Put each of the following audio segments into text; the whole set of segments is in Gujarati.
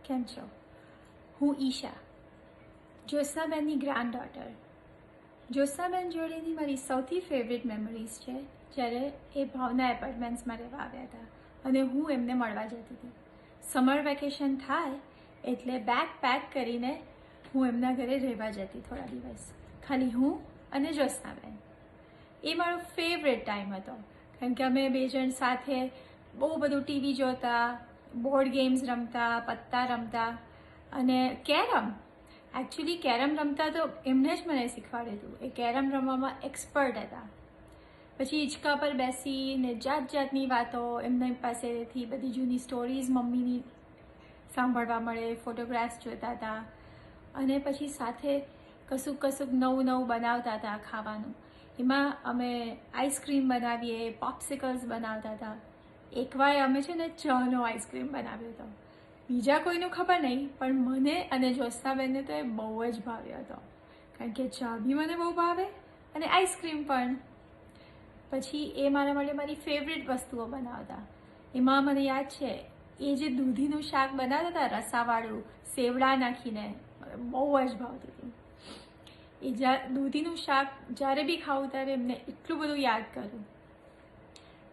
કેમ છો? હું ઈશા, જ્યોત્સનાબેનની ગ્રાન્ડ ડોટર. જ્યોત્સનાબેન જોડેની મારી સૌથી ફેવરેટ મેમરીઝ છે જ્યારે એ ભાવના એપાર્ટમેન્ટ્સમાં રહેવા આવ્યા હતા અને હું એમને મળવા જતી હતી. સમર વેકેશન થાય એટલે બેગ પેક કરીને હું એમના ઘરે રહેવા જતી થોડા દિવસ, ખાલી હું અને જ્યોત્સનાબેન. એ મારો ફેવરેટ ટાઈમ હતો કારણ કે અમે બે જણ સાથે બહુ બધું ટીવી જોતા, બોર્ડ ગેમ્સ રમતા, પત્તા રમતા અને કેરમ. એકચ્યુઅલી કેરમ રમતા તો એમને જ મને શીખવાડ્યું હતું. એ કેરમ રમવામાં એક્સપર્ટ હતા. પછી હિંચકા પર બેસીને જાત જાતની વાતો એમની પાસેથી બધી જૂની સ્ટોરીઝ મમ્મીની સાંભળવા મળે, ફોટોગ્રાફ્સ જોતા હતા અને પછી સાથે કશુંક નવું નવું બનાવતા હતા ખાવાનું. એમાં અમે આઈસ્ક્રીમ બનાવીએ, પોપ્સિકલ્સ બનાવતા હતા. એકવાર અમે છે ને ચાનો આઈસ્ક્રીમ બનાવ્યો હતો. બીજા કોઈનું ખબર નહીં, પણ મને અને જ્યોત્સનાબેનને તો એ બહુ જ ભાવ્યો હતો કારણ કે ચા બી મને બહુ ભાવે અને આઈસ્ક્રીમ પણ. પછી એ મારા માટે મારી ફેવરેટ વસ્તુઓ બનાવતા. એમાં મને યાદ છે એ જે દૂધીનું શાક બનાવતા હતા રસાવાળું, સેવડા નાખીને, બહુ જ ભાવતું હતું. એ દૂધીનું શાક જ્યારે બી ખાવું ત્યારે એમને એટલું બધું યાદ કરું.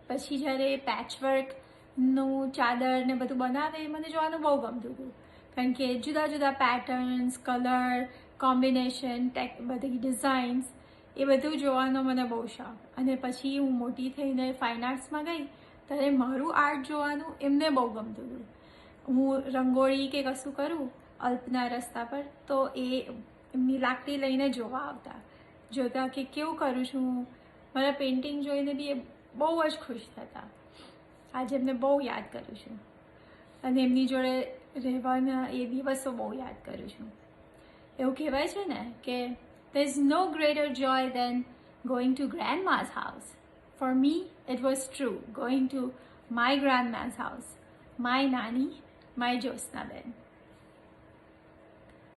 પછી જ્યારે પેચવર્કનું ચાદર ને બધું બનાવે એ મને જોવાનું બહુ ગમતું હતું કારણ કે જુદા જુદા પેટર્ન્સ, કલર કોમ્બિનેશન, બધી ડિઝાઇન્સ, એ બધું જોવાનો મને બહુ શોખ. અને પછી હું મોટી થઈને ફાઇન આર્ટ્સમાં ગઈ ત્યારે મારું આર્ટ જોવાનું એમને બહુ ગમતું હતું. હું રંગોળી કે કશું કરું અલ્પના રસ્તા પર તો એ એમની લાકડી લઈને જોવા આવતા, જોતા કે કેવું કરું છું. મારા પેઇન્ટિંગ જોઈને બી એ બહુ જ ખુશ થતા. આજે એમને બહુ યાદ કરું છું અને એમની જોડે રહેવાના એ દિવસો બહુ યાદ કરું છું. એવું કહેવાય છે ને કે there is no greater joy than going to grandma's house. For me, it was true going to my grandma's house, my Nani, my Jyotsnaben.